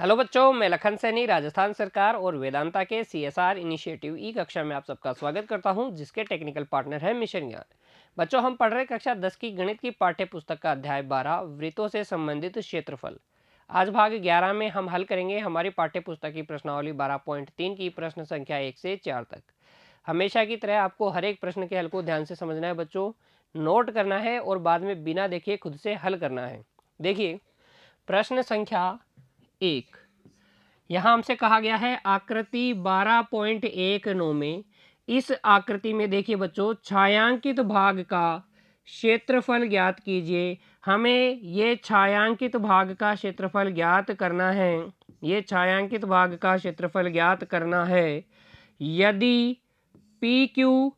Hello बच्चों, मैं लखन सैनी राजस्थान सरकार और वेदांता के सीएसआर इनिशिएटिव ई कक्षा में आप सबका स्वागत करता हूं, जिसके टेक्निकल पार्टनर है मिशन ज्ञान। बच्चों, हम पढ़ रहे कक्षा 10 की गणित की पाठ्य पुस्तक का अध्याय 12 वृत्तों से संबंधित क्षेत्रफल। आज भाग 11 में हम हल करेंगे हमारी पाठ्य पुस्तक की प्रश्नावली 12.3 की प्रश्न संख्या 1 से 4 तक। हमेशा की तरह आपको हर एक प्रश्न के हल को ध्यान से समझना है बच्चों, नोट करना है और बाद में बिना देखे खुद से हल करना है। देखिए, प्रश्न संख्या 1। यहाँ हमसे कहा गया है आकृति 12.19 में इस आकृति में देखिए बच्चों, छायांकित भाग का क्षेत्रफल ज्ञात कीजिए। हमें ये छायांकित भाग का क्षेत्रफल ज्ञात करना है। ये छायांकित भाग का क्षेत्रफल ज्ञात करना है यदि P Q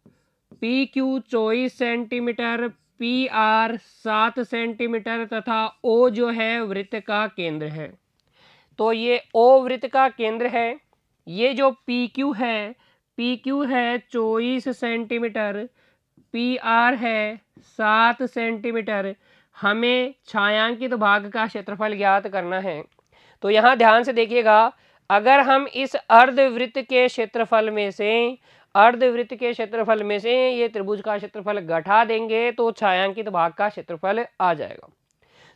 24 centimetre, P R 7 centimetre तथा ओ जो है वृत्त का केंद्र है। तो ये ओ वृत्त का केंद्र है। ये जो पी क्यू है 24 सेंटीमीटर, पी आर है 7 सेंटीमीटर। हमें छायांकित भाग का क्षेत्रफल ज्ञात करना है। तो यहाँ ध्यान से देखिएगा, अगर हम इस अर्धवृत्त के क्षेत्रफल में से ये त्रिभुज का क्षेत्रफल घटा देंगे तो छायांकित भाग का क्षेत्रफल आ जाएगा।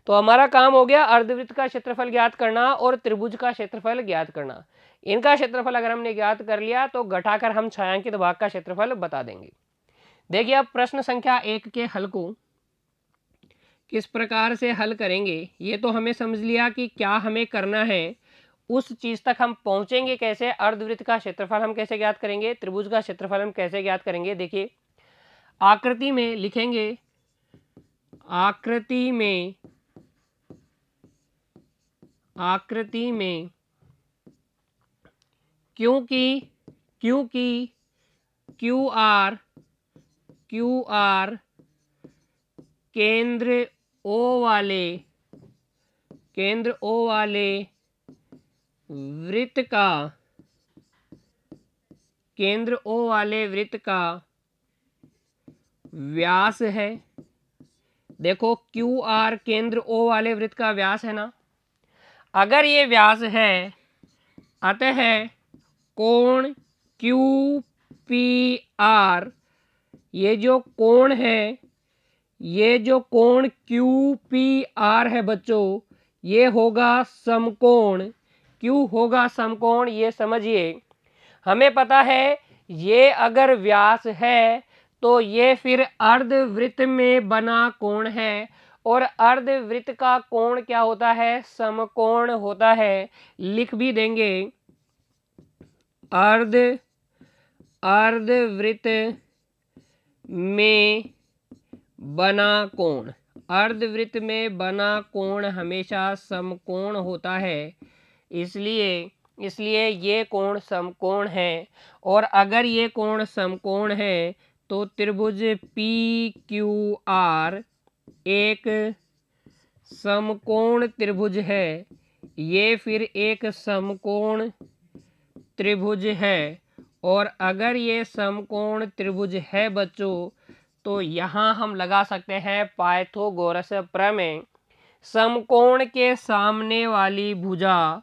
तो हमारा काम हो गया अर्धवृत्त का क्षेत्रफल ज्ञात करना और त्रिभुज का क्षेत्रफल ज्ञात करना। इनका क्षेत्रफल अगर हमने ज्ञात कर लिया तो घटाकर हम छायांकित भाग का क्षेत्रफल बता देंगे। देखिए, अब प्रश्न संख्या 1 के हल को किस प्रकार से हल करेंगे ये तो हमें समझ लिया कि क्या हमें करना है। उस चीज तक हम पहुंचेंगे कैसे, अर्धवृत्त का क्षेत्रफल हम कैसे ज्ञात करेंगे, त्रिभुज का क्षेत्रफल हम कैसे ज्ञात करेंगे। देखिए, आकृति में लिखेंगे, आकृति में क्योंकि क्यू आर केंद्र ओ वाले वृत्त का व्यास है। देखो, क्यू आर केंद्र ओ वाले वृत्त का व्यास है ना। अगर ये व्यास है, अतः कोण क्यू पी आर, ये जो कोण क्यू पी आर है बच्चों, ये होगा समकोण। क्यों होगा समकोण, ये समझिए। हमें पता है ये अगर व्यास है तो ये फिर अर्धवृत्त में बना कोण है, और अर्धवृत्त का कोण क्या होता है, समकोण होता है। लिख भी देंगे, अर्धवृत्त में बना कोण। अर्धवृत्त में बना कोण हमेशा समकोण होता है, इसलिए ये कोण समकोण है। और अगर ये कोण समकोण है तो त्रिभुज पी क्यू आर एक समकोण त्रिभुज है। ये फिर एक समकोण त्रिभुज है। और अगर ये समकोण त्रिभुज है बच्चों, तो यहाँ हम लगा सकते हैं पाइथागोरस प्रमेय। समकोण के सामने वाली भुजा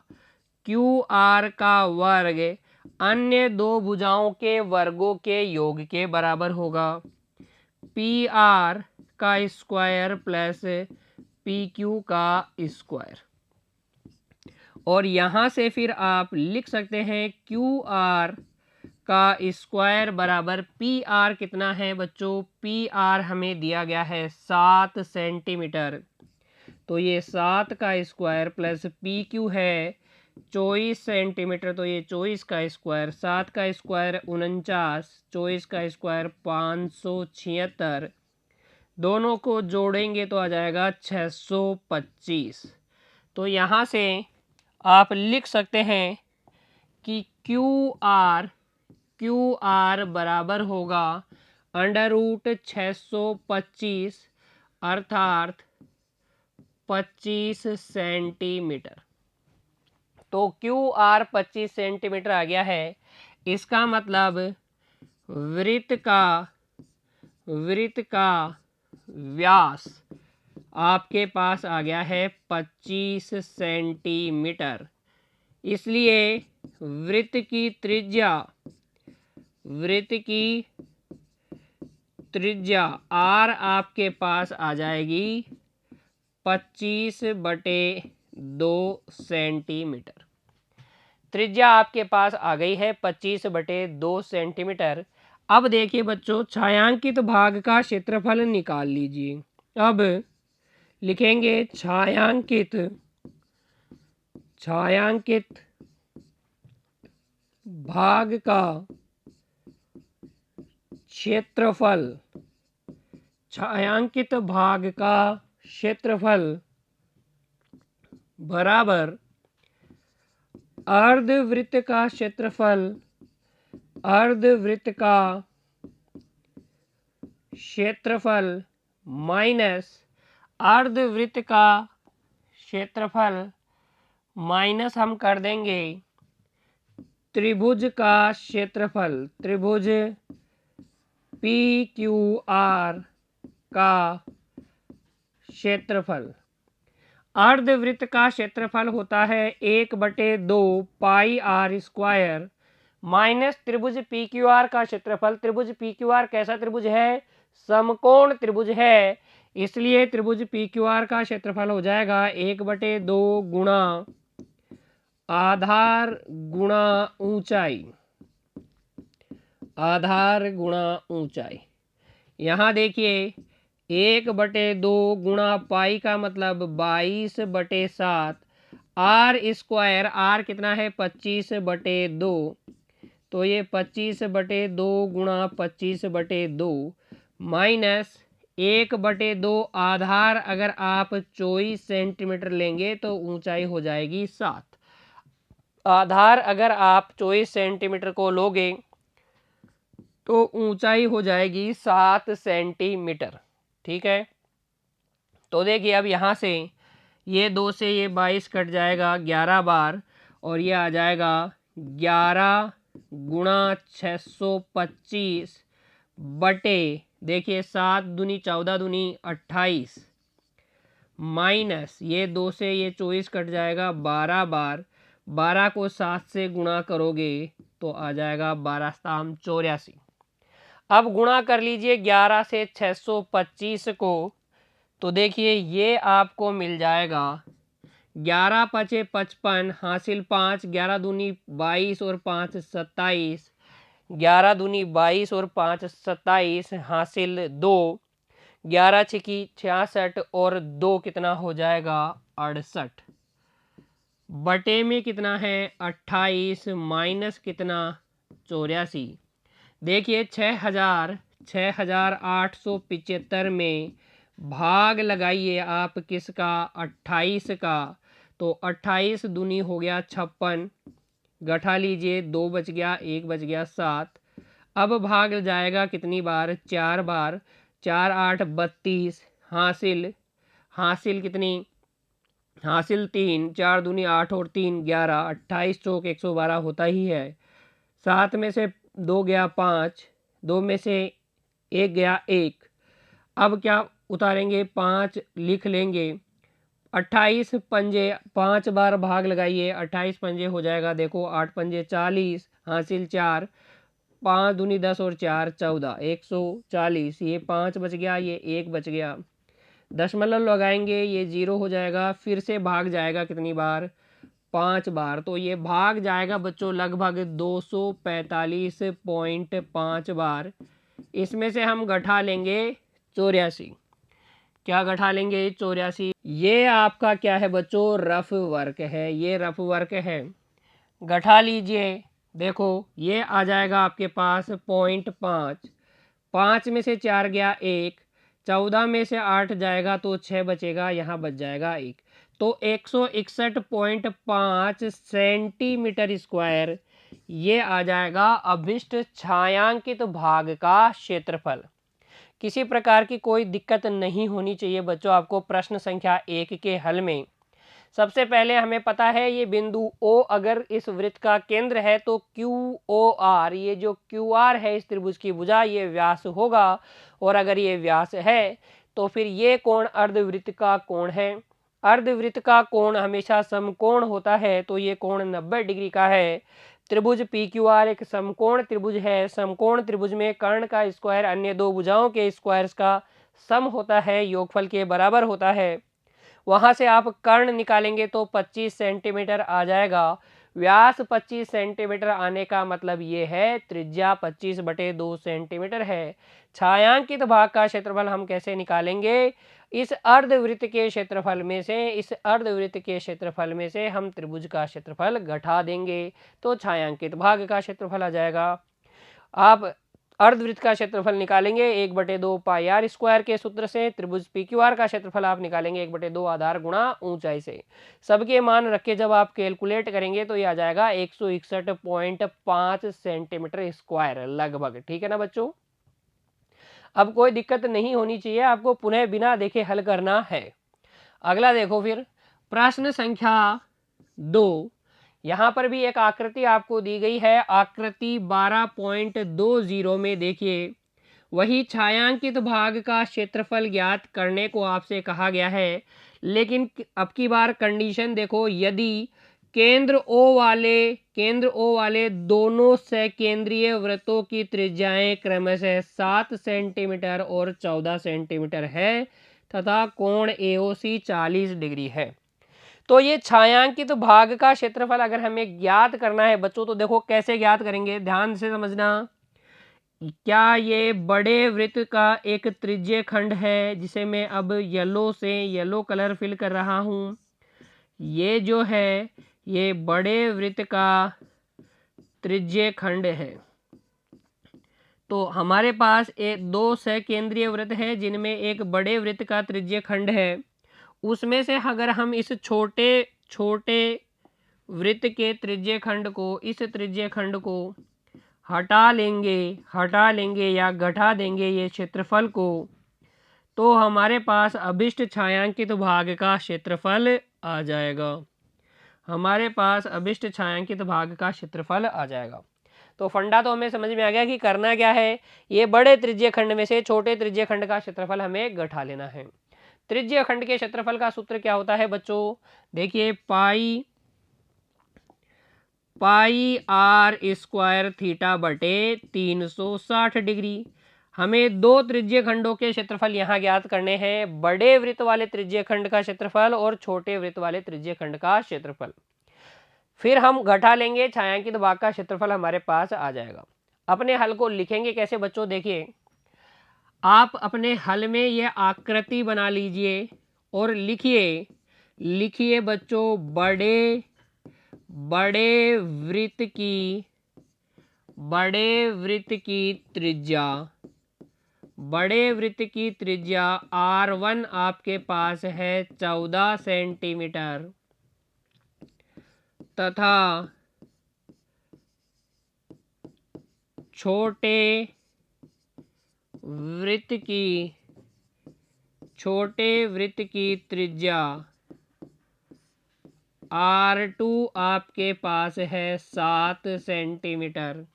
क्यू आर का वर्ग अन्य दो भुजाओं के वर्गों के योग के बराबर होगा। पी आर का स्क्वायर प्लस पी क्यू का स्क्वायर। और यहाँ से फिर आप लिख सकते हैं क्यू आर का स्क्वायर बराबर पी आर कितना है बच्चों, पी आर हमें दिया गया है 7 सेंटीमीटर। तो ये 7 का स्क्वायर प्लस पी क्यू है 24 सेंटीमीटर, तो ये 24 का स्क्वायर, 7 का स्क्वायर 49, 24 का स्क्वायर 576। दोनों को जोड़ेंगे तो आ जाएगा 625। तो यहाँ से आप लिख सकते हैं कि क्यू आर बराबर होगा √625 अर्थात 25 सेंटीमीटर। तो क्यू आर 25 सेंटीमीटर आ गया है। इसका मतलब वृत्त का व्यास आपके पास आ गया है 25 सेंटीमीटर। इसलिए वृत्त की त्रिज्या आर आपके पास आ जाएगी 25/2 सेंटीमीटर। त्रिज्या आपके पास आ गई है 25/2 सेंटीमीटर। अब देखिए बच्चों, छायांकित भाग का क्षेत्रफल निकाल लीजिए। अब लिखेंगे छायांकित भाग का क्षेत्रफल, छायांकित भाग का क्षेत्रफल बराबर अर्धवृत्त का क्षेत्रफल माइनस अर्धवृत्त का क्षेत्रफल माइनस हम कर देंगे त्रिभुज का क्षेत्रफल, त्रिभुज PQR का क्षेत्रफल। अर्धवृत्त का क्षेत्रफल होता है 1/2 पाई आर स्क्वायर माइनस त्रिभुज PQR का क्षेत्रफल। त्रिभुज PQR कैसा त्रिभुज है? समकोण त्रिभुज है। इसलिए त्रिभुज PQR का क्षेत्रफल हो जाएगा 1/2 गुणा आधार गुणा ऊंचाई। यहाँ देखिए 1/2 गुणा पाई का मतलब 22/7 आर स्क्वायर। आर कितना है? 25/2। तो ये 25/2 गुणा 25/2 माइनस 1/2 आधार अगर आप 24 सेंटीमीटर लेंगे तो ऊंचाई हो जाएगी 7। आधार अगर आप 24 सेंटीमीटर को लोगे तो ऊंचाई हो जाएगी 7 सेंटीमीटर। ठीक है, तो देखिए अब यहाँ से ये 2 से ये 22 कट जाएगा 11 बार और ये आ जाएगा 11 गुणा 625 बटे देखिए 7 दूनी 14 दूनी 28 माइनस ये 2 से ये 24 कट जाएगा 12 बार। 12 को 7 से गुणा करोगे तो आ जाएगा 12 7 84। अब गुणा कर लीजिए 11 से 625 को, तो देखिए ये आपको मिल जाएगा 11 पचे 55 हासिल 5, 11 दूनी 22 और 5 27, 11 दूनी 22 और 5 27 हासिल 2, 11 छिकी 66 और 2 कितना हो जाएगा 68 बटे में कितना है 28 माइनस कितना 84। देखिए 6875 में भाग लगाइए आप किसका? 28 का। तो 28 दूनी हो गया 56, गठा लीजिए 2 बच गया 1 बच गया 7। अब भाग जाएगा कितनी बार? 4 बार। 4 8 32 हासिल कितनी? हासिल 3, 4 दूनी 8 और 3 11, 28 चौक 112 होता ही है। 7 में से 2 गया 5, 2 में से 1 गया 1। अब क्या उतारेंगे? 5 लिख लेंगे। 28 पंजे 5 बार भाग लगाइए, 28 पंजे हो जाएगा देखो 8 पंजे 40 हासिल 4, 5 दूनी 10 और 4 14 140। ये 5 बच गया, ये 1 बच गया। दशमलव लगाएंगे ये 0 हो जाएगा। फिर से भाग जाएगा कितनी बार? 5 बार। तो ये भाग जाएगा बच्चों लगभग 245.5 बार। इसमें से हम गठा लेंगे 84। क्या गठा लेंगे? 84। ये आपका क्या है बच्चों? रफ वर्क है। ये रफ वर्क है, गठा लीजिए। देखो ये आ जाएगा आपके पास 0.5, 5 में से 4 गया 1, 14 में से 8 जाएगा तो 6 बचेगा, यहाँ बच जाएगा 1। तो 161.5 सेंटीमीटर स्क्वायर ये आ जाएगा अभिष्ट छायांकित भाग का क्षेत्रफल। किसी प्रकार की कोई दिक्कत नहीं होनी चाहिए बच्चों आपको प्रश्न संख्या 1 के हल में। सबसे पहले हमें पता है ये बिंदु O अगर इस वृत्त का केंद्र है तो QOR, ये जो QR है इस त्रिभुज की भुजा, ये व्यास होगा। और अगर ये व्यास है तो फिर ये कोण अर्धवृत्त का कोण है। अर्धवृत्त का कोण हमेशा समकोण होता है, तो ये कोण 90 डिग्री का है। त्रिभुज पी क्यू आर एक समकोण त्रिभुज है। समकोण त्रिभुज में कर्ण का स्क्वायर अन्य दो भुजाओं के स्क्वायर्स का सम होता है, योगफल के बराबर होता है। वहां से आप कर्ण निकालेंगे तो 25 सेंटीमीटर आ जाएगा। व्यास 25 सेंटीमीटर आने का मतलब ये है त्रिज्या 25/2 सेंटीमीटर है। छायांकित भाग का क्षेत्रफल हम कैसे निकालेंगे? इस अर्धवृत्त के क्षेत्रफल में से हम त्रिभुज का क्षेत्रफल घटा देंगे, तो छायांकित भाग का क्षेत्रफल आ जाएगा। आप अर्धवृत्त का क्षेत्रफल निकालेंगे 1/2 पाई आर स्क्वायर के सूत्र से। त्रिभुज पी क्यू आर का क्षेत्रफल आप निकालेंगे 1/2 आधार गुणा ऊंचाई से। सबके मान रख के जब आप कैलकुलेट करेंगे तो ये आ जाएगा 161.5 सेंटीमीटर स्क्वायर लगभग। ठीक है ना बच्चों? अब कोई दिक्कत नहीं होनी चाहिए, आपको पुनः बिना देखे हल करना है। अगला देखो फिर प्रश्न संख्या 2। यहां पर भी एक आकृति आपको दी गई है। आकृति 12.20 में देखिए, वही छायांकित भाग का क्षेत्रफल ज्ञात करने को आपसे कहा गया है, लेकिन अब की बार कंडीशन देखो, यदि केंद्र ओ वाले दोनों सकेंद्रीय वृत्तों की त्रिज्याएं क्रमशः 7 सेंटीमीटर और 14 सेंटीमीटर है तथा कोण एओसी 40 डिग्री है, तो ये छायांकित भाग का क्षेत्रफल अगर हमें ज्ञात करना है बच्चों, तो देखो कैसे ज्ञात करेंगे, ध्यान से समझना। क्या ये बड़े वृत्त का एक त्रिज्यीय खंड है, जिसे मैं अब येलो कलर फिल कर रहा हूं। ये जो है ये बड़े वृत्त का त्रिज्यीय खंड है। तो हमारे पास दो सकेंद्रीय वृत्त है जिनमें एक बड़े वृत्त का त्रिज्यीय खंड है। उसमें से अगर हम इस छोटे छोटे वृत्त के त्रिज्यीय खंड को, इस त्रिज्यीय खंड को हटा लेंगे या घटा देंगे ये क्षेत्रफल को, तो हमारे पास अभिष्ट छायांकित भाग का क्षेत्रफल आ जाएगा। हमारे पास अभिष्ट छायांकित भाग का क्षेत्रफल आ जाएगा। तो फंडा तो हमें समझ में आ गया कि करना क्या है, ये बड़े त्रिज्यीय खंड में से छोटे त्रिज्यीय खंड का क्षेत्रफल हमें घटा लेना है। त्रिज्यीय खंड के क्षेत्रफल का सूत्र क्या होता है बच्चों? देखिए पाई आर स्क्वायर थीटा बटे 360 डिग्री। हमें दो त्रिज्यीय खंडों के क्षेत्रफल यहाँ ज्ञात करने हैं, बड़े वृत्त वाले त्रिज्यीय खंड का क्षेत्रफल और छोटे वृत्त वाले त्रिज्यीय खंड का क्षेत्रफल। फिर हम घटा लेंगे, छायांकित भाग का क्षेत्रफल हमारे पास आ जाएगा। अपने हल को लिखेंगे कैसे बच्चों? देखिए, आप अपने हल में ये आकृति बना लीजिए और लिखिए बच्चों, बड़े वृत्त की त्रिज्या R1 आपके पास है 14 सेंटीमीटर तथा छोटे वृत्त की त्रिज्या R2 आपके पास है 7 सेंटीमीटर।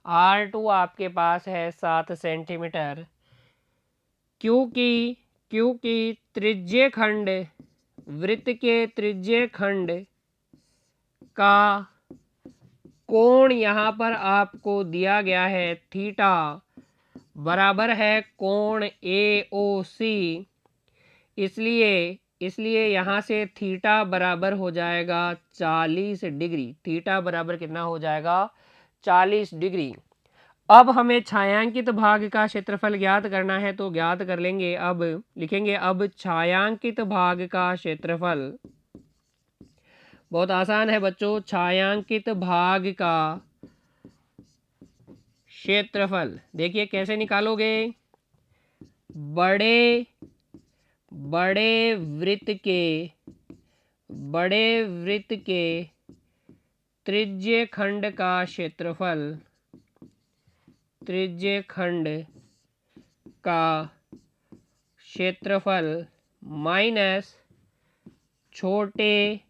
R2 आपके पास है 7 सेंटीमीटर, क्योंकि त्रिज्यीय खंड, वृत्त के त्रिज्यीय खंड का कोण यहाँ पर आपको दिया गया है थीटा बराबर है कोण AOC, इसलिए यहाँ से थीटा बराबर हो जाएगा 40 डिग्री। थीटा बराबर कितना हो जाएगा? 40 डिग्री। अब हमें छायांकित भाग का क्षेत्रफल ज्ञात करना है, तो ज्ञात कर लेंगे। अब लिखेंगे, अब छायांकित भाग का क्षेत्रफल, बहुत आसान है बच्चों, छायांकित भाग का क्षेत्रफल देखिए कैसे निकालोगे। बड़े वृत्त के त्रिज्यीय खंड का क्षेत्रफल, माइनस छोटे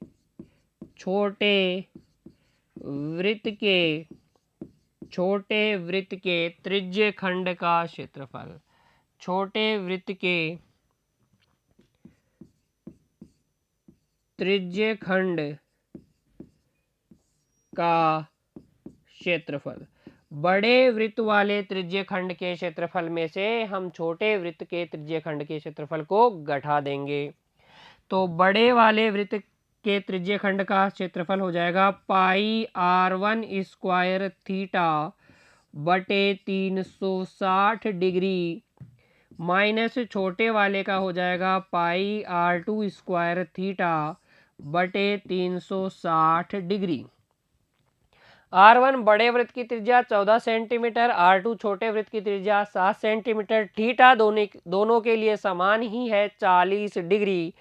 वृत्त के त्रिज्यीय खंड का क्षेत्रफल, छोटे वृत्त के त्रिज्य खंड का क्षेत्रफल। बड़े वृत्त वाले त्रिज्य खंड के क्षेत्रफल में से हम छोटे वृत्त के त्रिज्य खंड के क्षेत्रफल को घटा देंगे। तो बड़े वाले वृत्त के त्रिज्य खंड का क्षेत्रफल हो जाएगा पाई r1 स्क्वायर थीटा बटे 360 डिग्री माइनस छोटे वाले का हो जाएगा पाई r2 स्क्वायर थीटा बटे 360 डिग्री। r1 बड़े वृत्त की त्रिज्या 14 सेंटीमीटर, r2 छोटे वृत्त की त्रिज्या 7 सेंटीमीटर, थीटा दोनों के लिए समान ही है 40 डिग्री।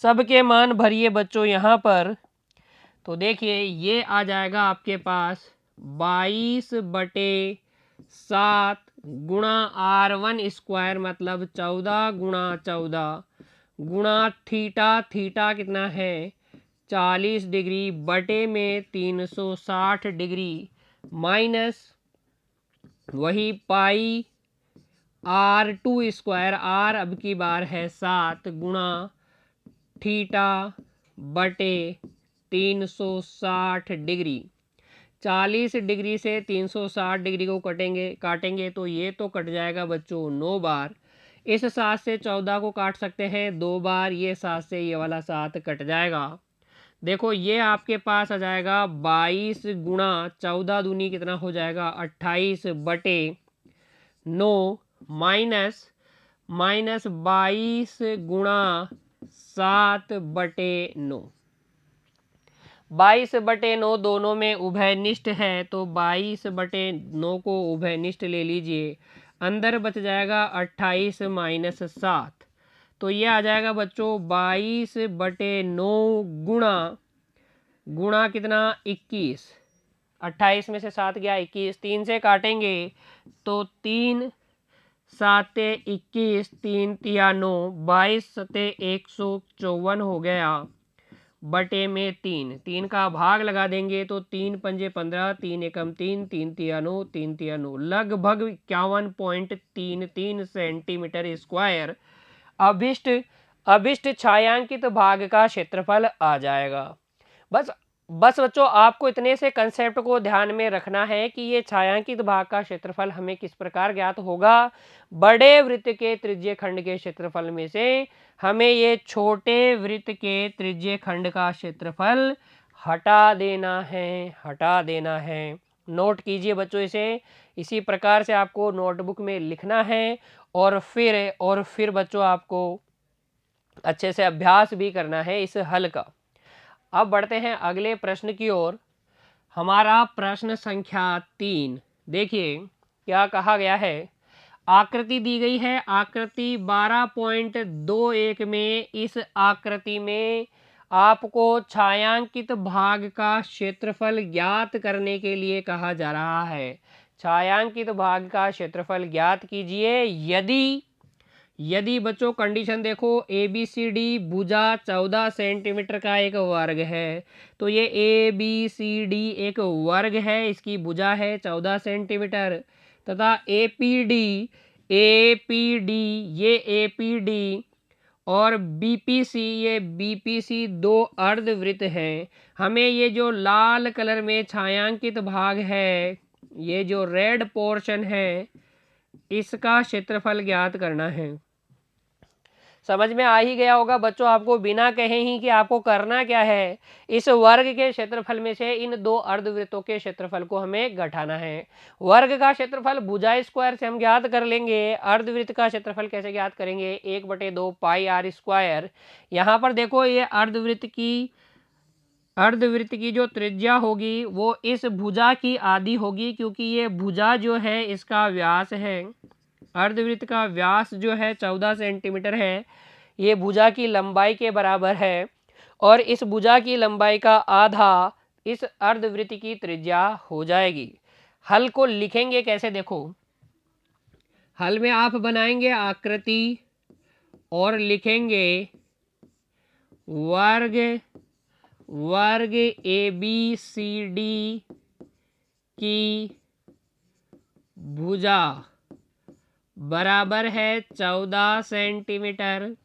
सबके मान भरिए बच्चों यहाँ पर। तो देखिए ये आ जाएगा आपके पास 22/7 गुणा r1 स्क्वायर मतलब 14 गुणा 14 गुणा थीटा कितना है 40 डिग्री बटे में 360 डिग्री माइनस वही पाई r2 स्क्वायर, r अब की बार है 7 गुणा थीटा बटे 360 डिग्री। 40 डिग्री से 360 डिग्री को काटेंगे तो ये तो कट जाएगा बच्चों 9 बार। इस 7 से 14 को काट सकते हैं 2 बार, ये 7 से ये वाला 7 कट जाएगा। देखो ये आपके पास आ जाएगा 22 गुणा 14 दूनी कितना हो जाएगा 28 बटे 9 माइनस 22 गुणा 7 बटे 9। 22 बटे 9 दोनों में उभयनिष्ठ है तो 22 बटे 9 को उभयनिष्ठ ले लीजिए। अंदर बच जाएगा 28 माइनस 7। तो ये आ जाएगा बच्चों 22 बटे 9 गुणा कितना 21। 28 में से 7 गया 21, 3 से काटेंगे तो 3 7 21, 3 तिया 9, 22 सते 154 हो गया बटे में 3 का भाग लगा देंगे तो 3 पंजे 15, 3 एकम 3, 3 तिया 9, 3 तिया 9 लगभग 51.33 सेंटीमीटर स्क्वायर अभिष्ट छायांकित भाग का क्षेत्रफल आ जाएगा। बस बच्चों आपको इतने से कंसेप्ट को ध्यान में रखना है कि ये छायांकित भाग का क्षेत्रफल हमें किस प्रकार ज्ञात होगा। बड़े वृत्त के त्रिज्य खंड के क्षेत्रफल में से हमें ये छोटे वृत्त के त्रिज्य खंड का क्षेत्रफल हटा देना है। नोट कीजिए बच्चों इसे। इसी प्रकार से आपको नोटबुक में लिखना है और फिर बच्चों आपको अच्छे से अभ्यास भी करना है इस हल का। अब बढ़ते हैं अगले प्रश्न की ओर। हमारा प्रश्न संख्या 3 देखिए क्या कहा गया है। आकृति दी गई है। आकृति 12.21 में इस आकृति में आपको छायांकित भाग का क्षेत्रफल ज्ञात करने के लिए कहा जा रहा है। छायांकित भाग का क्षेत्रफल ज्ञात कीजिए। यदि बच्चों कंडीशन देखो ABCD भुजा 14 सेंटीमीटर का एक वर्ग है तो ये ABCD एक वर्ग है, इसकी भुजा है 14 सेंटीमीटर तथा APD ये APD और BPC दो अर्धवृत्त हैं। हमें ये जो लाल कलर में छायांकित भाग है, ये जो रेड पोर्शन है, इसका क्षेत्रफल ज्ञात करना है। समझ में आ ही गया होगा बच्चों आपको बिना कहे ही कि आपको करना क्या है। इस वर्ग के क्षेत्रफल में से इन दो अर्धवृत्तों के क्षेत्रफल को हमें घटाना है। वर्ग का क्षेत्रफल भुजा स्क्वायर से हम ज्ञात कर लेंगे। अर्धवृत्त का क्षेत्रफल कैसे ज्ञात करेंगे 1/2 पाई r स्क्वायर। यहाँ पर देखो ये अर्धवृत्त की जो त्रिज्या होगी वो इस भुजा की आधी होगी क्योंकि ये भुजा जो है इसका व्यास है। अर्धवृत्त का व्यास जो है 14 सेंटीमीटर है, ये भुजा की लंबाई के बराबर है और इस भुजा की लंबाई का आधा इस अर्धवृत्त की त्रिज्या हो जाएगी। हल को लिखेंगे कैसे देखो। हल में आप बनाएंगे आकृति और लिखेंगे वर्ग ABCD की भुजा बराबर है 14 सेंटीमीटर।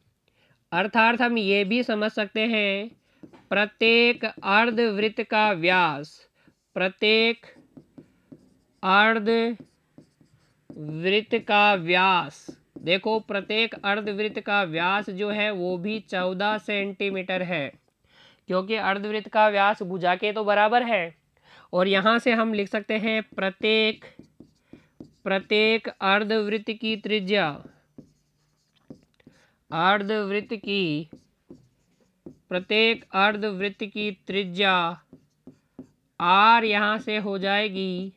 अर्थात हम ये भी समझ सकते हैं प्रत्येक अर्धवृत्त का व्यास, प्रत्येक अर्धवृत्त का व्यास, देखो प्रत्येक अर्धवृत्त का व्यास जो है वो भी 14 सेंटीमीटर है, क्योंकि अर्धवृत्त का व्यास भुजा के तो बराबर है। और यहाँ से हम लिख सकते हैं प्रत्येक अर्धवृत्त की त्रिज्या, प्रत्येक अर्धवृत्त की त्रिज्या r यहाँ से हो जाएगी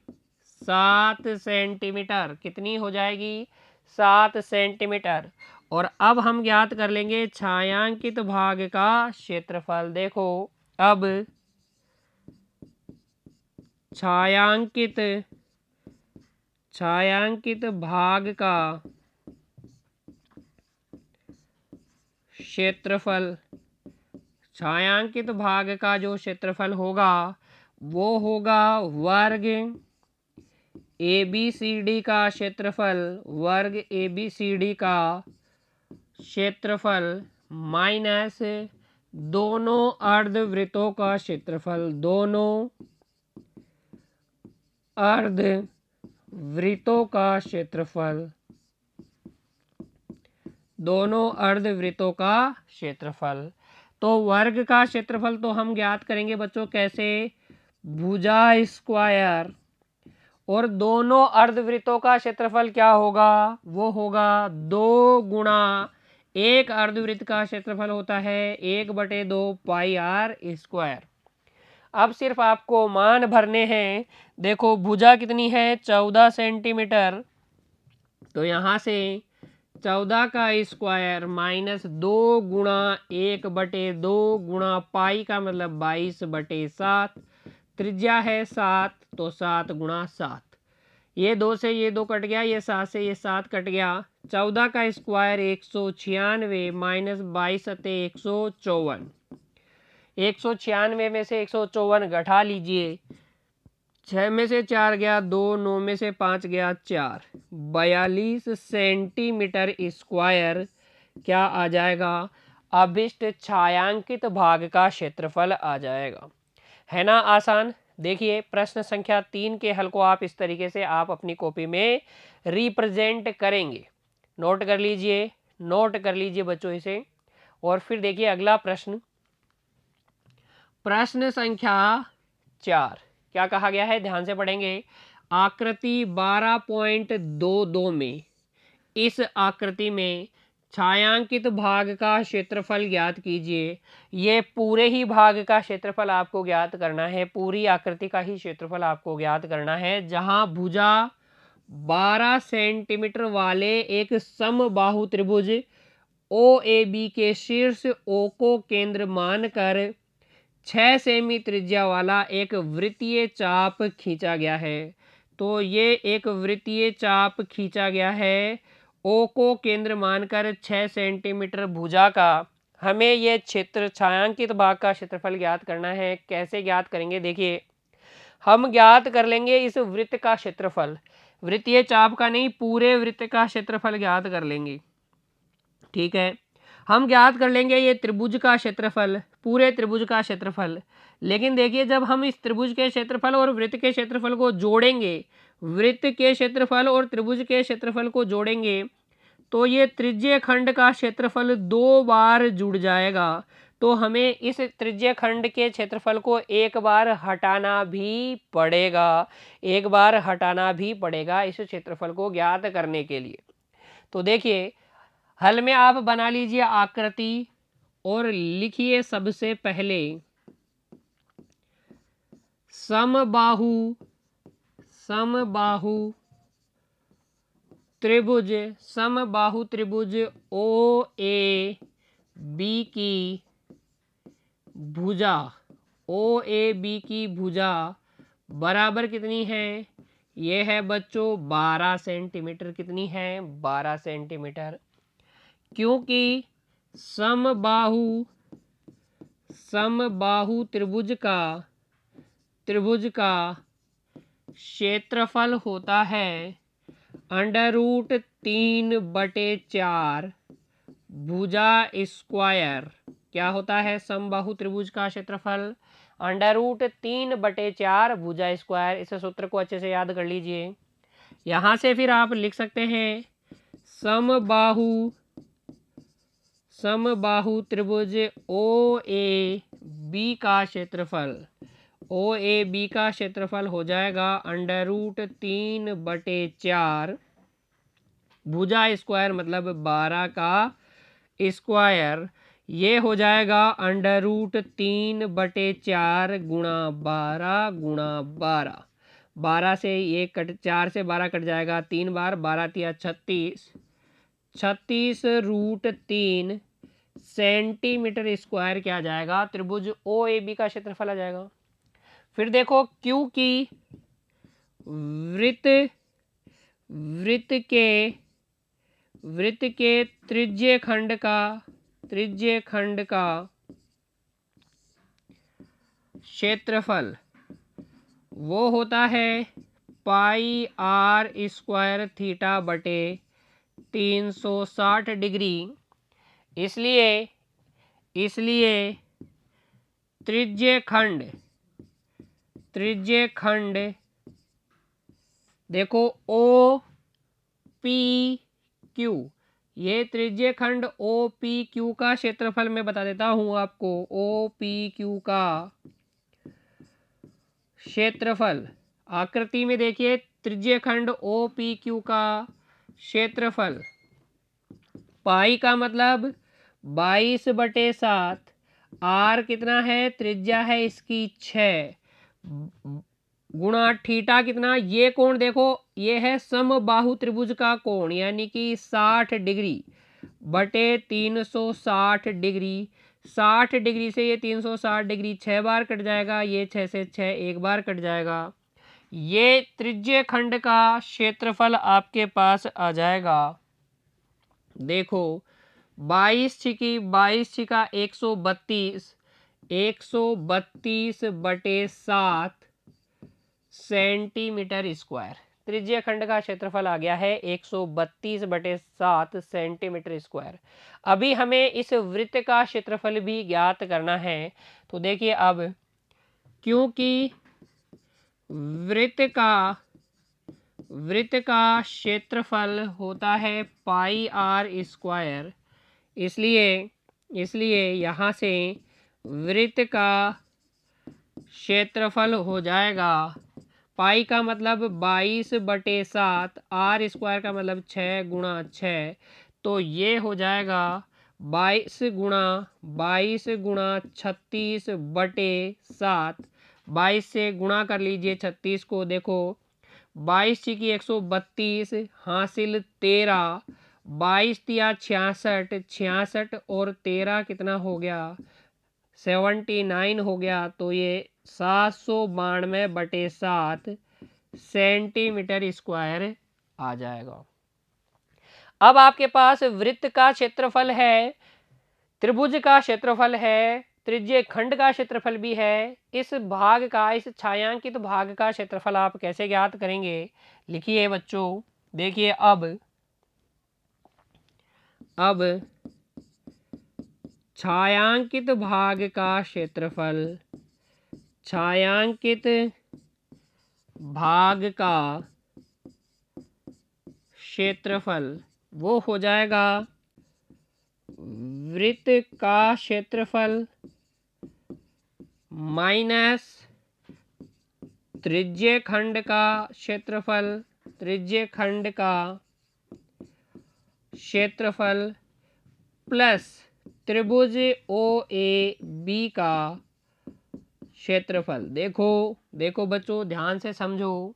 7 सेंटीमीटर। कितनी हो जाएगी? 7 सेंटीमीटर। और अब हम ज्ञात कर लेंगे छायांकित भाग का क्षेत्रफल। देखो अब छायांकित भाग का क्षेत्रफल, छायांकित भाग का जो क्षेत्रफल होगा वो होगा वर्ग ABCD का क्षेत्रफल, वर्ग ABCD का क्षेत्रफल माइनस दोनों अर्धवृत्तों का क्षेत्रफल, दोनों अर्धवृत्तों का क्षेत्रफल, दोनों अर्धवृत्तों का क्षेत्रफल। तो वर्ग का क्षेत्रफल तो हम ज्ञात करेंगे बच्चों कैसे? भुजा स्क्वायर। और दोनों अर्धवृत्तों का क्षेत्रफल क्या होगा? वो होगा 2 गुणा एक अर्धवृत्त का क्षेत्रफल होता है 1/2 पाई r स्क्वायर। अब सिर्फ आपको मान भरने हैं। देखो भुजा कितनी है? 14 सेंटीमीटर। तो यहाँ से 14 का स्क्वायर माइनस 2 गुणा 1/2 गुणा पाई का मतलब 22/7, त्रिज्या है 7, तो 7 गुणा 7। ये 2 से ये 2 कट गया, ये 7 से ये 7 कट गया। 14 का स्क्वायर 196 माइनस 22 सते 154। 196 में से 154 घटा लीजिए। 6 में से 4 गया 2, 9 में से 5 गया 4, 42 सेंटीमीटर स्क्वायर क्या आ जाएगा? अभिष्ट छायांकित भाग का क्षेत्रफल आ जाएगा। है ना आसान? देखिए प्रश्न संख्या 3 के हल को आप इस तरीके से आप अपनी कॉपी में रिप्रेजेंट करेंगे। नोट कर लीजिए बच्चों इसे। और फिर देखिए अगला प्रश्न, प्रश्न संख्या 4 क्या कहा गया है? ध्यान से पढ़ेंगे। आकृति 12.22 में, इस आकृति में छायांकित भाग का क्षेत्रफल ज्ञात कीजिए। ये पूरे ही भाग का क्षेत्रफल आपको ज्ञात करना है, पूरी आकृति का ही क्षेत्रफल आपको ज्ञात करना है, जहां भुजा 12 सेंटीमीटर वाले एक समबाहु त्रिभुज OAB के शीर्ष O को केंद्र मानकर 6 सेमी त्रिज्या वाला एक वृत्तीय चाप खींचा गया है। तो ये एक वृत्तीय चाप खींचा गया है O को केंद्र मानकर 6 सेंटीमीटर भुजा का। हमें ये क्षेत्र छायांकित भाग का क्षेत्रफल ज्ञात करना है। कैसे ज्ञात करेंगे? देखिए हम ज्ञात कर लेंगे इस वृत्त का क्षेत्रफल, वृत्तीय चाप का नहीं, पूरे वृत्त का क्षेत्रफल ज्ञात कर लेंगे। ठीक है, हम ज्ञात कर लेंगे ये त्रिभुज का क्षेत्रफल, पूरे त्रिभुज का क्षेत्रफल। लेकिन देखिए जब हम इस त्रिभुज के क्षेत्रफल और वृत्त के क्षेत्रफल को जोड़ेंगे, वृत्त के क्षेत्रफल और त्रिभुज के क्षेत्रफल को जोड़ेंगे, तो ये त्रिज्य खंड का क्षेत्रफल 2 बार जुड़ जाएगा। तो हमें इस त्रिज्य खंड के क्षेत्रफल को एक बार हटाना भी पड़ेगा, इस क्षेत्रफल को ज्ञात करने के लिए। तो देखिए हल में आप बना लीजिए आकृति और लिखिए सबसे पहले समबाहु त्रिभुज OAB की भुजा बराबर कितनी है? ये है बच्चों 12 सेंटीमीटर। कितनी है? 12 सेंटीमीटर। क्योंकि समबाहु त्रिभुज का क्षेत्रफल होता है √3/4 भुजा स्क्वायर क्या होता है समबाहु त्रिभुज का क्षेत्रफल? √3/4 भुजा स्क्वायर। इस सूत्र को अच्छे से याद कर लीजिए। यहां से फिर आप लिख सकते हैं समबाहु त्रिभुज ओ ए बी का क्षेत्रफल। ओ ए बी का क्षेत्रफल हो जाएगा √3/4 भुजा स्क्वायर मतलब 12 का स्क्वायर। ये हो जाएगा √3/4 गुणा 12 गुणा 12। 12 से ये 4 से 12 कट जाएगा 3 बार, 12 तिया 36, 36√3 सेंटीमीटर स्क्वायर क्या आ जाएगा? त्रिभुज ओ ए बी का क्षेत्रफल आ जाएगा। फिर देखो क्यू की वृत्त के त्रिज्य खंड का क्षेत्रफल वो होता है πr² थीटा बटे 360 डिग्री। इसलिए त्रिज्य खंड देखो ओ पी क्यू, ये त्रिज्य खंड ओ पी क्यू का क्षेत्रफल मैं बता देता हूं आपको। ओ पी क्यू का क्षेत्रफल आकृति में देखिए, त्रिज्य खंड ओ पी क्यू का क्षेत्रफल पाई का मतलब 22/7, आर कितना है? त्रिज्या है इसकी 6, गुणा थीटा कितना? ये कोण देखो, ये है समबाहु त्रिभुज का कोण यानी कि 60 डिग्री बटे 360 डिग्री। 60 डिग्री से ये 360 डिग्री 6 बार कट जाएगा, ये 6 से 6 एक बार कट जाएगा। ये त्रिज्य खंड का क्षेत्रफल आपके पास आ जाएगा। देखो 22 छिका 132, 132/7 सेंटीमीटर स्क्वायर। त्रिज्य खंड का क्षेत्रफल आ गया है 132/7 सेंटीमीटर स्क्वायर। अभी हमें इस वृत्त का क्षेत्रफल भी ज्ञात करना है। तो देखिए अब क्योंकि वृत्त का क्षेत्रफल होता है πr², इसलिए यहाँ से वृत्त का क्षेत्रफल हो जाएगा, पाई का मतलब 22/7, r² का मतलब 6 गुणा 6, तो ये हो जाएगा 22 गुणा 36/7। 22 से गुणा कर लीजिए 36 को। देखो 22 की 132 हासिल 13, 22 तिया 66, 66 और 13 कितना हो गया? 79 हो गया। तो ये 792/7 सेंटीमीटर स्क्वायर आ जाएगा। अब आपके पास वृत्त का क्षेत्रफल है, त्रिभुज का क्षेत्रफल है, त्रिज्य खंड का क्षेत्रफल भी है। इस छायांकित भाग का क्षेत्रफल आप कैसे ज्ञात करेंगे? लिखिए बच्चों, देखिए अब छायांकित भाग का क्षेत्रफल वो हो जाएगा वृत्त का क्षेत्रफल माइनस त्रिज्य खंड का क्षेत्रफल प्लस त्रिभुज ओ ए बी का क्षेत्रफल। देखो बच्चों ध्यान से समझो,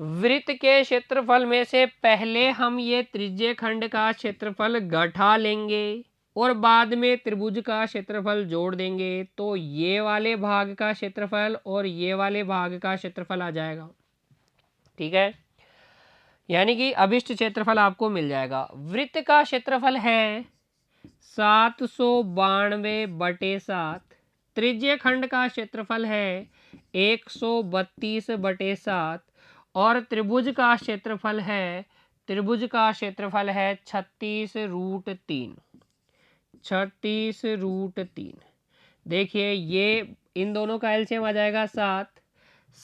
वृत्त के क्षेत्रफल में से पहले हम ये त्रिज्य खंड का क्षेत्रफल घटा लेंगे और बाद में त्रिभुज का क्षेत्रफल जोड़ देंगे, तो ये वाले भाग का क्षेत्रफल और ये वाले भाग का क्षेत्रफल आ जाएगा। ठीक है, यानी कि अभिष्ट क्षेत्रफल आपको मिल जाएगा। वृत्त का क्षेत्रफल है 792/7, त्रिज्य खंड का क्षेत्रफल है 132/7 और त्रिभुज का क्षेत्रफल है 36√3। 36√3। देखिए ये इन दोनों का एलसीएम आ जाएगा 7।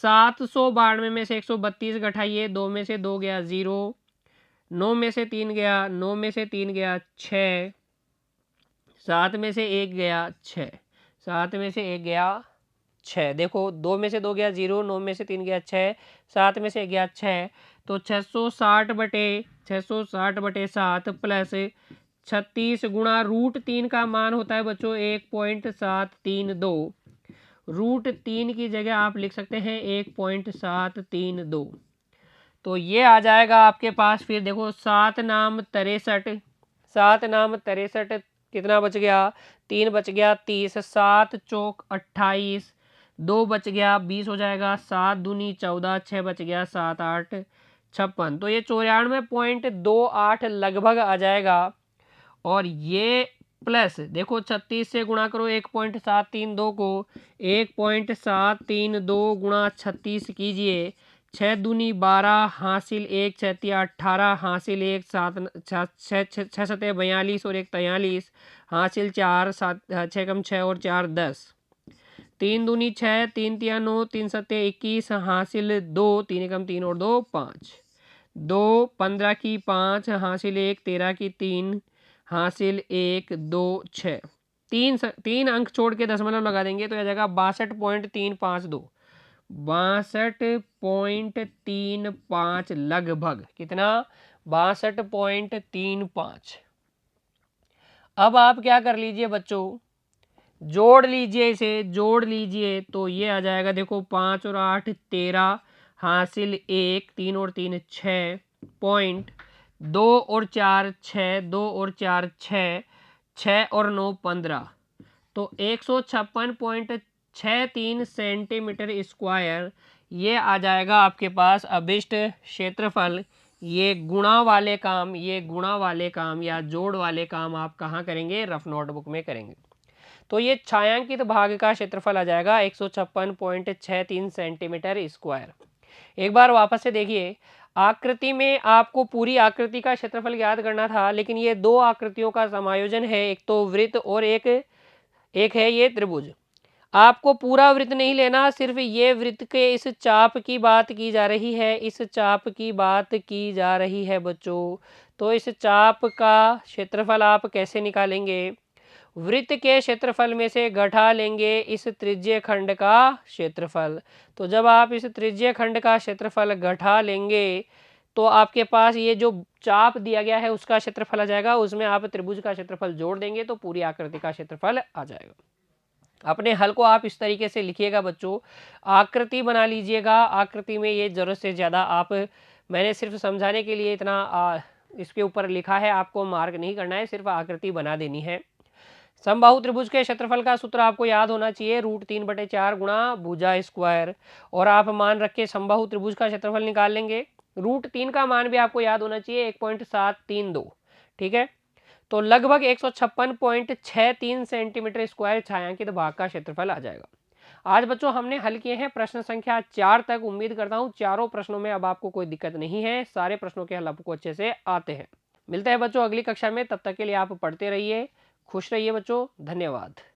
792 में से 132 घटाइए, 2 में से 2 गया 0, 9 में से 3 गया, 9 में से 3 गया 6, 7 में से 1 गया 6, 7 में से 1 गया 6। देखो 2 में से 2 गया 0, 9 में से 3 गया 6, 7 में से 1 गया 6, तो 660/7 प्लस 36 गुणा √3 का मान होता है बच्चों 1.732। √3 की जगह आप लिख सकते हैं 1.732। तो ये आ जाएगा आपके पास। फिर देखो 7 नाम 63, 7 नाम 63 कितना बच गया, 3 बच गया 30, 7 चौक 28, 2 बच गया 20 हो जाएगा, 7 दूनी 14, 6 बच गया 7 8 56। तो ये 94.28 लगभग आ जाएगा। और ये प्लस देखो 36 से गुणा करो 1.732 को, 1.732 गुणा 36 कीजिए, 6 दूनी 12 हासिल 1, 6 तिया 18 हासिल 1, 7 6 सतह 42 और 1 43 हासिल 4, 6 कम 6 और 4 10, 3 दूनी 6, 3 तिया 9, 3 सतह 21 हासिल 2, 3 कम 3 और 2 5, 2 15 की 5 हासिल 1, 13 की 3 हासिल 1 2 6, 3 अंक छोड़ के दशमलव लगा देंगे तो यह जाएगा 62.352, 62.35 लगभग। कितना, 62.35। अब आप क्या कर लीजिए बच्चों, जोड़ लीजिए, इसे जोड़ लीजिए तो ये आ जाएगा। देखो 5 और 8 13 हासिल 1, 3 और 3 6 पॉइंट, 2 और 4 6, 2 और 4 6, 6 और 9 15, तो 156.63 सेंटीमीटर स्क्वायर ये आ जाएगा आपके पास अभिष्ट क्षेत्रफल। ये गुणा वाले काम, ये गुणा वाले काम या जोड़ वाले काम आप कहाँ करेंगे, रफ नोटबुक में करेंगे। तो ये छायांकित भाग का क्षेत्रफल आ जाएगा 156.63 सेंटीमीटर स्क्वायर। एक बार वापस से देखिए, आकृति में आपको पूरी आकृति का क्षेत्रफल याद करना था, लेकिन ये दो आकृतियों का समायोजन है, एक तो वृत्त और एक है ये त्रिभुज। आपको पूरा वृत्त नहीं लेना, सिर्फ ये वृत्त के इस चाप की बात की जा रही है, इस चाप की बात की जा रही है बच्चों। तो इस चाप का क्षेत्रफल आप कैसे निकालेंगे, वृत्त के क्षेत्रफल में से घटा लेंगे इस त्रिज्य खंड का क्षेत्रफल। तो जब आप इस त्रिज्य खंड का क्षेत्रफल घटा लेंगे तो आपके पास ये जो चाप दिया गया है उसका क्षेत्रफल आ जाएगा, उसमें आप त्रिभुज का क्षेत्रफल जोड़ देंगे तो पूरी आकृति का क्षेत्रफल आ जाएगा। अपने हल को आप इस तरीके से लिखिएगा बच्चों, आकृति बना लीजिएगा। आकृति में ये ज़रूरत से ज़्यादा आप, मैंने सिर्फ समझाने के लिए इतना इसके ऊपर लिखा है, आपको मार्क नहीं करना है, सिर्फ आकृति बना देनी है। समबाहु त्रिभुज के क्षेत्रफल का सूत्र आपको याद होना चाहिए, √3/4 गुणा भुजा स्क्वायर। और आप मान रख के समबाहु त्रिभुज का क्षेत्रफल निकाल लेंगे। √3 का मान भी आपको याद होना चाहिए 1.732। ठीक है, तो लगभग 156.63 सेंटीमीटर स्क्वायर छायांकित भाग का क्षेत्रफल आ जाएगा। आज बच्चों हमने हल किए हैं प्रश्न संख्या 4 तक। उम्मीद करता हूं चारों प्रश्नों में अब आपको कोई दिक्कत नहीं है, सारे प्रश्नों के हल आपको अच्छे से आते हैं। मिलते हैं बच्चों अगली कक्षा में, तब तक के लिए आप पढ़ते रहिए, खुश रहिए बच्चों, धन्यवाद।